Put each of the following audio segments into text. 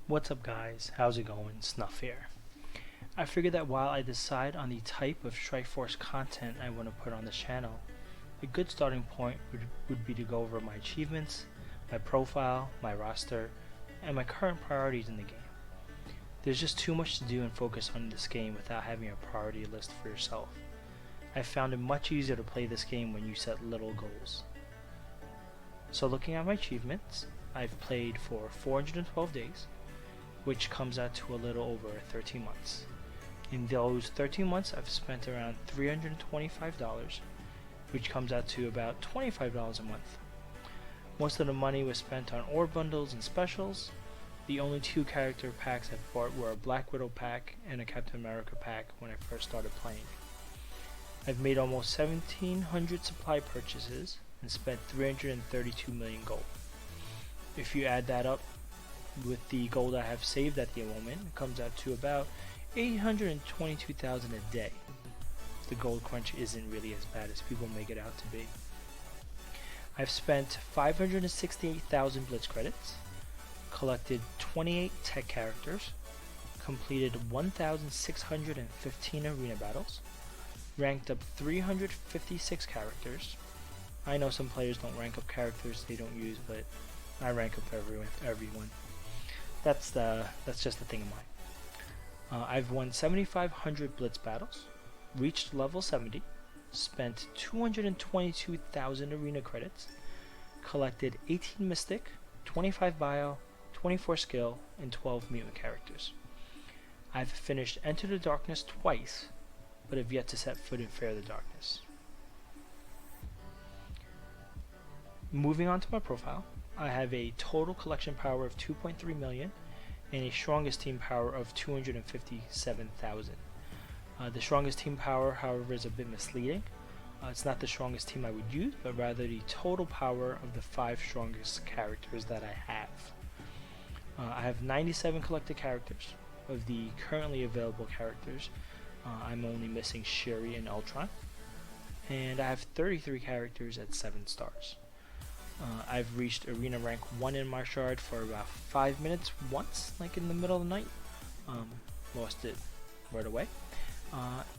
What's up guys, how's it going? Snuff here. I figured that while I decide on the type of Strikeforce content I want to put on this channel, a good starting point would be to go over my achievements, my profile, my roster, and my current priorities in the game. There's just too much to do and focus on in this game without having a priority list for yourself. I found it much easier to play this game when you set little goals. So looking at my achievements, I've played for 412 days, which comes out to a little over 13 months. In those 13 months, I've spent around $325, which comes out to about $25 a month. Most of the money was spent on ore bundles and specials. The only two character packs I bought were a Black Widow pack and a Captain America pack when I first started playing. I've made almost 1,700 supply purchases and spent 332 million gold. If you add that up with the gold I have saved at the moment, it comes out to about 822,000 a day. The gold crunch isn't really as bad as people make it out to be. I've spent 568,000 blitz credits, collected 28 tech characters, completed 1,615 arena battles, ranked up 356 characters. I know some players don't rank up characters they don't use, but I rank up everyone. That's just a thing of mine. I've won 7,500 blitz battles, reached level 70, spent 222,000 arena credits, collected 18 mystic, 25 bio, 24 skill, and 12 mutant characters. I've finished Enter the Darkness twice, but have yet to set foot in Fear the Darkness. Moving on to my profile, I have a total collection power of 2.3 million and a strongest team power of 257,000. The strongest team power, however, is a bit misleading. It's not the strongest team I would use, but rather the total power of the 5 strongest characters that I have. I have 97 collected characters. Of the currently available characters, I'm only missing Shuri and Ultron, and I have 33 characters at 7 stars. I've reached arena rank 1 in my shard for about 5 minutes once, like in the middle of the night. Lost it right away.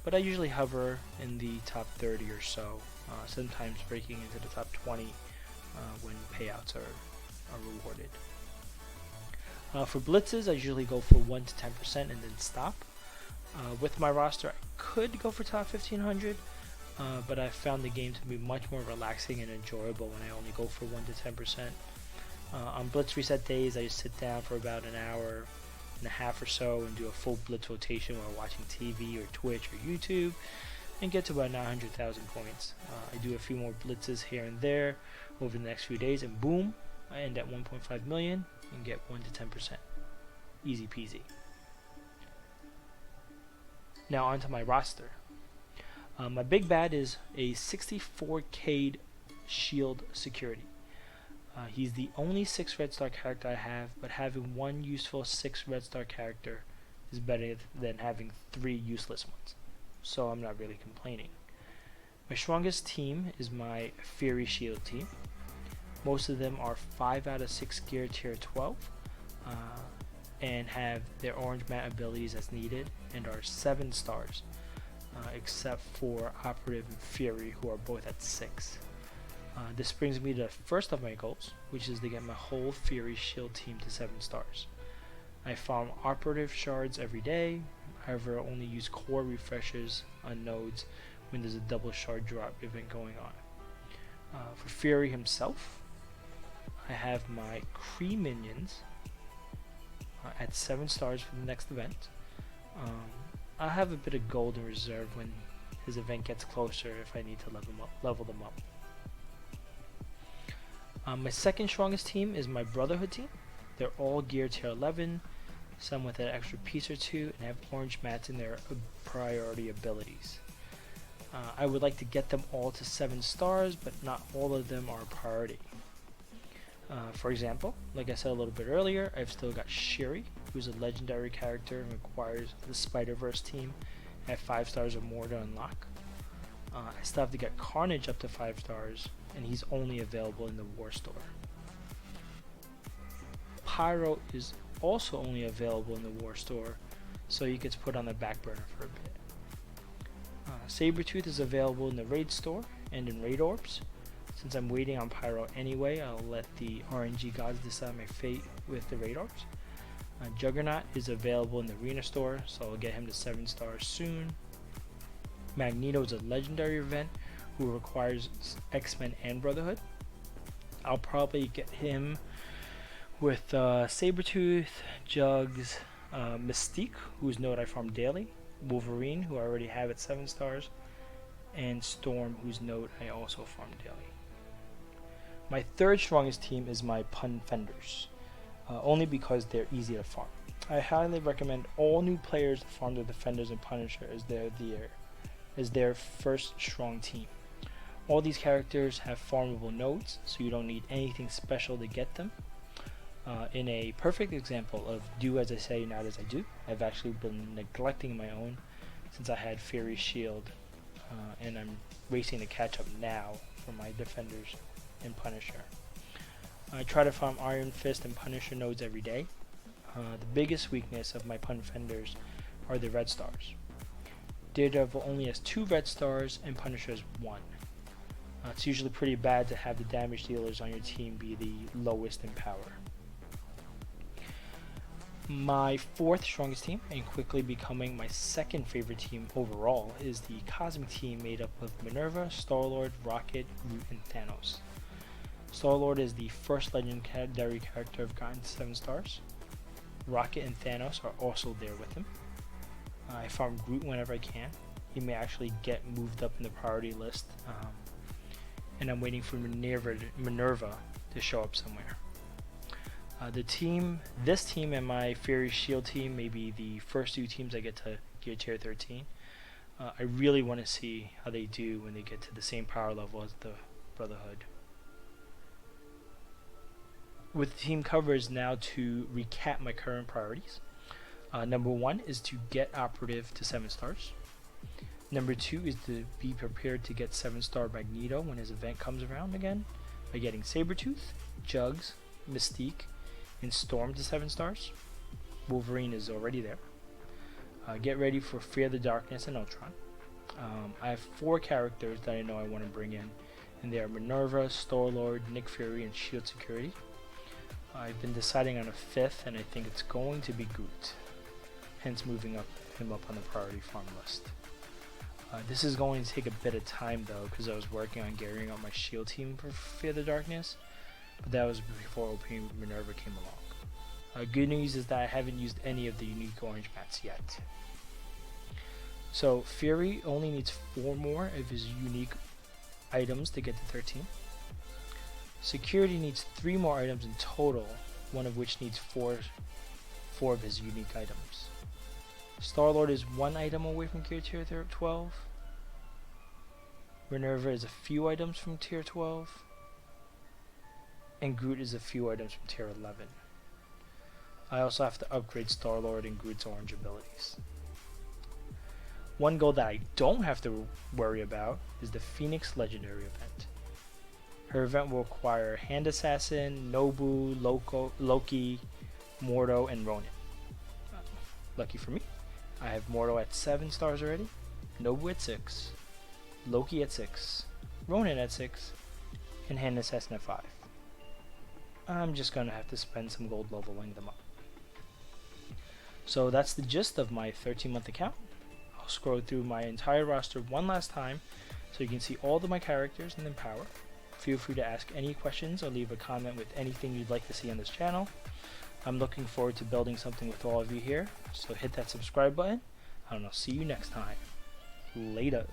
But I usually hover in the top 30 or so, sometimes breaking into the top 20 when payouts are rewarded. For blitzes, I usually go for 1 to 10% and then stop. With my roster, I could go for top 1500, but I found the game to be much more relaxing and enjoyable when I only go for 1 to 10%. On blitz reset days, I just sit down for about an hour and a half or so and do a full blitz rotation while watching TV or Twitch or YouTube and get to about 900,000 points. I do a few more blitzes here and there over the next few days, and boom, I end at 1.5 million and get 1 to 10%. Easy peasy. Now onto my roster. My big bad is a 64k shield security. He's the only 6 red star character I have, but having one useful 6 red star character is better than having 3 useless ones, so I'm not really complaining. My strongest team is my Fury Shield team. Most of them are 5 out of 6 gear tier 12 and have their orange mat abilities as needed and are 7 stars, except for Operative and Fury, who are both at 6. This brings me to the first of my goals, which is to get my whole Fury Shield team to 7 stars. I farm Operative shards every day, however I only use core refreshers on nodes when there's a double shard drop event going on. For Fury himself, I have my Kree minions at 7 stars for the next event. I'll have a bit of gold in reserve when his event gets closer if I need to level them up. My second strongest team is my Brotherhood team. They're all gear tier 11, some with an extra piece or two, and have orange mats in their priority abilities. I would like to get them all to 7 stars, but not all of them are a priority. For example, like I said a little bit earlier, I've still got Shuri, who's a legendary character and requires the Spider-Verse team at 5 stars or more to unlock. I still have to get Carnage up to 5 stars, and he's only available in the War Store. Pyro is also only available in the War Store, so he gets put on the back burner for a bit. Sabretooth is available in the Raid Store and in Raid Orbs. Since I'm waiting on Pyro anyway, I'll let the RNG gods decide my fate with the Raid Orbs. Juggernaut is available in the Arena Store, so I'll get him to 7 stars soon. Magneto is a legendary event who requires X-Men and Brotherhood. I'll probably get him with Sabretooth, Jugs, Mystique, whose node I farm daily, Wolverine, who I already have at 7 stars, and Storm, whose node I also farm daily. My third strongest team is my Pun Fenders, only because they're easy to farm. I highly recommend all new players to farm the Defenders and Punisher as their first strong team. All these characters have farmable nodes, so you don't need anything special to get them. In a perfect example of do as I say, not as I do, I've actually been neglecting my own since I had Fury Shield, and I'm racing to catch up now for my Defenders and Punisher. I try to farm Iron Fist and Punisher nodes every day. The biggest weakness of my Pun Fenders are the red stars. Daredevil only has 2 red stars and Punisher has 1. It's usually pretty bad to have the damage dealers on your team be the lowest in power. My fourth strongest team, and quickly becoming my second favorite team overall, is the Cosmic team made up of Minerva, Star-Lord, Rocket, Groot, and Thanos. Star-Lord is the first legendary character I've gotten to 7 stars. Rocket and Thanos are also there with him. I farm Groot whenever I can. He may actually get moved up in the priority list, and I'm waiting for Minerva to show up somewhere. This team and my Fury Shield team may be the first 2 teams I get to Gear Tier 13. I really want to see how they do when they get to the same power level as the Brotherhood. With team coverage now, to recap my current priorities. Number 1 is to get Operative to 7 stars. Number 2 is to be prepared to get 7-star Magneto when his event comes around again by getting Sabretooth, Jugs, Mystique, and Storm to 7 stars. Wolverine is already there. Get ready for Fear the Darkness and Ultron. I have 4 characters that I know I want to bring in, and they are Minerva, Star-Lord, Nick Fury, and Shield Security. I've been deciding on a 5th, and I think it's going to be Groot, hence moving him up on the priority farm list. This is going to take a bit of time though, because I was working on gearing up my Shield team for Fear the Darkness, but that was before opening Minerva came along. Good news is that I haven't used any of the unique orange mats yet. So Fury only needs 4 more of his unique items to get to 13. Security needs 3 more items in total, one of which needs 4 of his unique items. Star-Lord is 1 item away from Gear Tier 12. Minerva is a few items from Tier 12. And Groot is a few items from Tier 11. I also have to upgrade Star-Lord and Groot's orange abilities. One goal that I don't have to worry about is the Phoenix Legendary event. Her event will require Hand Assassin, Nobu, Loki, Mordo, and Ronin. Lucky for me, I have Mordo at 7 stars already, Nobu at 6, Loki at 6, Ronin at 6, and Hand Assassin at 5. I'm just gonna have to spend some gold leveling them up. So that's the gist of my 13-month account. I'll scroll through my entire roster one last time so you can see all of my characters and then power. Feel free to ask any questions or leave a comment with anything you'd like to see on this channel. I'm looking forward to building something with all of you here, so hit that subscribe button, and I'll see you next time. Later.